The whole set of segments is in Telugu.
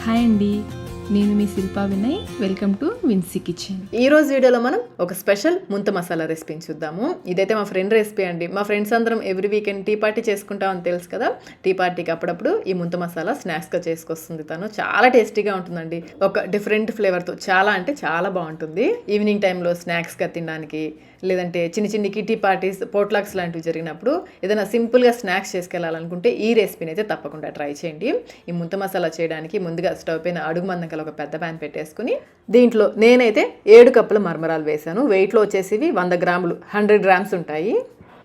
హాయ్ అండి, నేను మీ Shilpa Vinay. Welcome to Vincy Kitchen. ఈ రోజు వీడియోలో మనం ఒక స్పెషల్ ముంత మసాలా రెసిపీని చూద్దాము. ఇదైతే మా ఫ్రెండ్ రెసిపీ అండి. మా ఫ్రెండ్స్ అందరం ఎవ్రీ వీకెండ్ టీ పార్టీ చేసుకుంటామని తెలుసు కదా. టీ పార్టీకి అప్పుడప్పుడు ఈ ముంత మసాలా స్నాక్స్గా చేసుకొస్తుంది తను. చాలా టేస్టీగా ఉంటుందండి. ఒక డిఫరెంట్ ఫ్లేవర్తో చాలా అంటే చాలా బాగుంటుంది. ఈవినింగ్ టైంలో స్నాక్స్గా తినడానికి, లేదంటే చిన్న చిన్న కిటీ పార్టీస్, పోట్లాక్స్ లాంటివి జరిగినప్పుడు ఏదైనా సింపుల్గా స్నాక్స్ చేసుకెళ్ళాలనుకుంటే ఈ రెసిపీని అయితే తప్పకుండా ట్రై చేయండి. ఈ ముంత మసాలా చేయడానికి ముందుగా స్టవ్ పైన అడుగు మందంగా ఒక పెద్ద ప్యాన్ పెట్టేసుకుని దీంట్లో నేనైతే 7 కప్పుల మరమరాలు వేసాను. వెయిట్లో వచ్చేసి 100 గ్రాములు, 100 గ్రామ్స్ ఉంటాయి.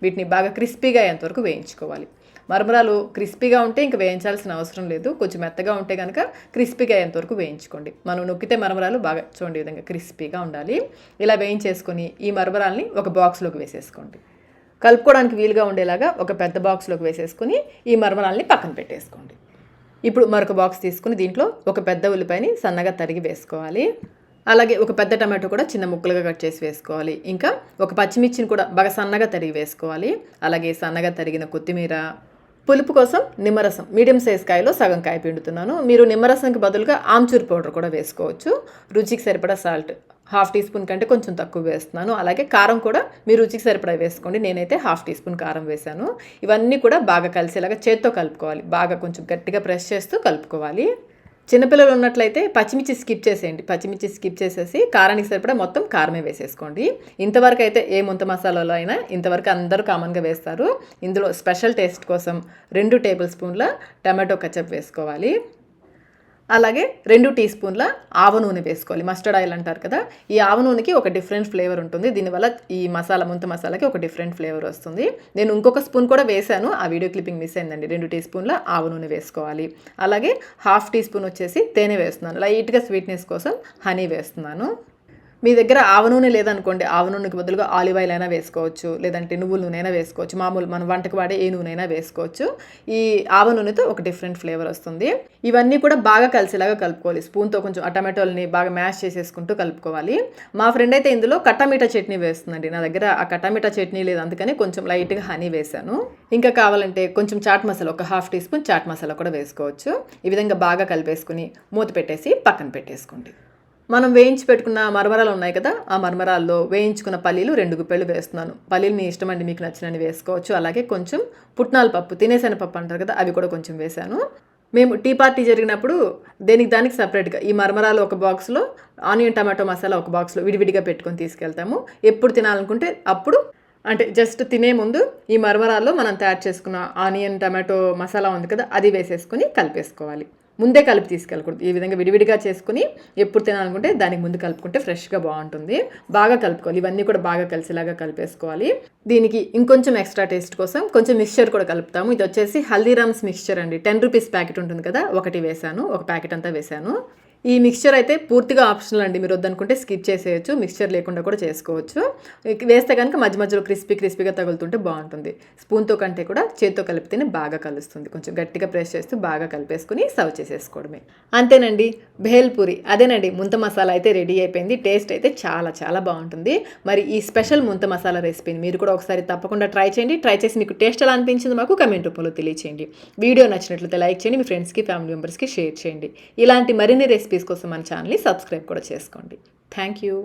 వీటిని బాగా క్రిస్పీగా అయ్యేంతవరకు వేయించుకోవాలి. మరమరాలు క్రిస్పీగా ఉంటే ఇంకా వేయించాల్సిన అవసరం లేదు. కొంచెం మెత్తగా ఉంటే కనుక క్రిస్పీగా అయ్యేంతవరకు వేయించుకోండి. మనం నొక్కితే మరమరాలు బాగా చూడండి, ఈ విధంగా క్రిస్పీగా ఉండాలి. ఇలా వేయించేసుకొని ఈ మరమరాల్ని ఒక బాక్స్లోకి వేసేసుకోండి. కలుపుకోవడానికి వీలుగా ఉండేలాగా ఒక పెద్ద బాక్స్లోకి వేసేసుకుని ఈ మరమరాల్ని పక్కన పెట్టేసుకోండి. ఇప్పుడు మరొక బాక్స్ తీసుకుని దీంట్లో ఒక పెద్ద ఉల్లిపాయని సన్నగా తరిగి వేసుకోవాలి. అలాగే ఒక పెద్ద టమాటో కూడా చిన్న ముక్కలుగా కట్ చేసి వేసుకోవాలి. ఇంకా ఒక పచ్చిమిర్చిని కూడా బాగా సన్నగా తరిగి వేసుకోవాలి. అలాగే సన్నగా తరిగిన కొత్తిమీర, పులుపు కోసం నిమ్మరసం మీడియం సైజ్ కాయలో సగం కాయ పిండుతున్నాను. మీరు నిమ్మరసంకి బదులుగా ఆమ్చూర్ పౌడర్ కూడా వేసుకోవచ్చు. రుచికి సరిపడా సాల్ట్ 1/2 టీ స్పూన్ కంటే కొంచెం తక్కువ వేస్తున్నాను. అలాగే కారం కూడా మీ రుచికి సరిపడా వేసుకోండి. నేనైతే 1/2 టీ స్పూన్ కారం వేశాను. ఇవన్నీ కూడా బాగా కలిసేలాగా చేత్తో కలుపుకోవాలి. బాగా కొంచెం గట్టిగా ప్రెస్ చేస్తూ కలుపుకోవాలి. చిన్నపిల్లలు ఉన్నట్లయితే పచ్చిమిర్చి స్కిప్ చేసేయండి. పచ్చిమిర్చి స్కిప్ చేసేసి కారానికి సరిపడా మొత్తం కారమే వేసేసుకోండి. ఇంతవరకు అయితే ఏ ముంత మసాలాలో అయినా ఇంతవరకు అందరూ కామన్గా వేస్తారు. ఇందులో స్పెషల్ టేస్ట్ కోసం 2 టేబుల్ స్పూన్ల టమాటో కచప్ వేసుకోవాలి. అలాగే 2 టీ స్పూన్ల ఆవ నూనె వేసుకోవాలి. మస్టర్డ్ ఆయిల్ అంటారు కదా. ఈ ఆవ నూనెకి ఒక డిఫరెంట్ ఫ్లేవర్ ఉంటుంది. దీనివల్ల ఈ ముంత మసాలాకి ఒక డిఫరెంట్ ఫ్లేవర్ వస్తుంది. నేను ఇంకొక స్పూన్ కూడా వేశాను, ఆ వీడియో క్లిప్పింగ్ మిస్ అయిందండి. 2 టీ స్పూన్ల ఆవ నూనె వేసుకోవాలి. అలాగే 1/2 టీ స్పూన్ వచ్చేసి తేనె వేస్తున్నాను. లైట్గా స్వీట్నెస్ కోసం హనీ వేస్తున్నాను. మీ దగ్గర ఆవ నూనె లేదనుకోండి, ఆవ నూనెకి బదులుగా ఆలివ్ ఆయిల్ అయినా వేసుకోవచ్చు, లేదంటే నువ్వుల నూనె అయినా వేసుకోవచ్చు. మామూలు మనం వంటకు వాడే ఏ నూనె అయినా వేసుకోవచ్చు. ఈ ఆవ నూనెతో ఒక డిఫరెంట్ ఫ్లేవర్ వస్తుంది. ఇవన్నీ కూడా బాగా కలిసేలాగా కలుపుకోవాలి. స్పూన్తో కొంచెం ఆ టమాటోల్ని బాగా మ్యాష్ చేసేసుకుంటూ కలుపుకోవాలి. మా ఫ్రెండ్ అయితే ఇందులో కట్టామీఠా చట్నీ వేస్తుందండి. నా దగ్గర ఆ కట్టామీఠా చట్నీ లేదు, అందుకని కొంచెం లైట్గా హనీ వేశాను. ఇంకా కావాలంటే కొంచెం చాట్ మసాలా, ఒక 1/2 టీ స్పూన్ చాట్ మసాలా కూడా వేసుకోవచ్చు. ఈ విధంగా బాగా కలిపేసుకుని మూత పెట్టేసి పక్కన పెట్టేసుకోండి. మనం వేయించి పెట్టుకున్న మరమరాలు ఉన్నాయి కదా, ఆ మరమరాల్లో వేయించుకున్న పల్లీలు 2 గుప్పెళ్ళు వేస్తున్నాను. పల్లీలు మీ ఇష్టం అండి, మీకు నచ్చినవి వేసుకోవచ్చు. అలాగే కొంచెం పుట్నాల పప్పు, తినేశనగపప్పు అంటారు కదా, అవి కూడా కొంచెం వేశాను. మేము టీ పార్టీ జరిగినప్పుడు దానికి సపరేట్గా ఈ మరమరాలు ఒక బాక్స్లో, ఆనియన్ టమాటో మసాలా ఒక బాక్స్లో విడివిడిగా పెట్టుకొని తీసుకెళ్తాము. ఎప్పుడు తినాలనుకుంటే అప్పుడు, అంటే జస్ట్ తినే ముందు ఈ మరమరాల్లో మనం తయారు చేసుకున్న ఆనియన్ టమాటో మసాలా ఉంది కదా, అది వేసేసుకొని కలిపేసుకోవాలి. ముందే కలిపి తీసుకెళ్ళకూడదు. ఈ విధంగా విడివిడిగా చేసుకుని ఎప్పుడు తినాలనుకుంటే దానికి ముందు కలుపుకుంటే ఫ్రెష్గా బాగుంటుంది. బాగా కలుపుకోవాలి. ఇవన్నీ కూడా బాగా కలిసేలాగా కలిపేసుకోవాలి. దీనికి ఇంకొంచెం ఎక్స్ట్రా టేస్ట్ కోసం కొంచెం మిక్స్చర్ కూడా కలుపుతాము. ఇది వచ్చేసి హల్దీరామ్స్ మిక్స్చర్ అండి. 10 రూపీస్ ప్యాకెట్ ఉంటుంది కదా, ఒకటి వేశాను, ఒక ప్యాకెట్ అంతా వేశాను. ఈ మిక్స్చర్ అయితే పూర్తిగా ఆప్షనల్ అండి. మీరు వద్దనుకుంటే స్కిప్ చేసేయచ్చు, మిక్స్చర్ లేకుండా కూడా చేసుకోవచ్చు. వేస్తే కనుక మధ్య మధ్యలో క్రిస్పీగా తగులుతుంటే బాగుంటుంది. స్పూన్తో కంటే కూడా చేత్తో కలిపితేనే బాగా కలుస్తుంది. కొంచెం గట్టిగా ప్రెస్ చేస్తూ బాగా కలిపేసుకుని సర్వ్ చేసేసుకోవడమే. అంతేనండి, భేల్పూరి అదేనండి. ముంత మసాలా అయితే రెడీ అయిపోయింది. టేస్ట్ అయితే చాలా చాలా బాగుంటుంది. మరి ఈ స్పెషల్ ముంత మసాలా రెసిపీని మీరు కూడా ఒకసారి తప్పకుండా ట్రై చేయండి. ట్రై చేసి మీకు టేస్ట్ ఎలా అనిపించింది మాకు కమెంట్ రూపంలో తెలియచేయండి. వీడియో నచ్చినట్లయితే లైక్ చేయండి, మీ ఫ్రెండ్స్కి, ఫ్యామిలీ మెంబర్స్కి షేర్ చేయండి. ఇలాంటి మరిన్ని రెసిపీస్ కోసం మన ఛానల్ని సబ్స్క్రైబ్ కూడా చేసుకోండి. Thank you.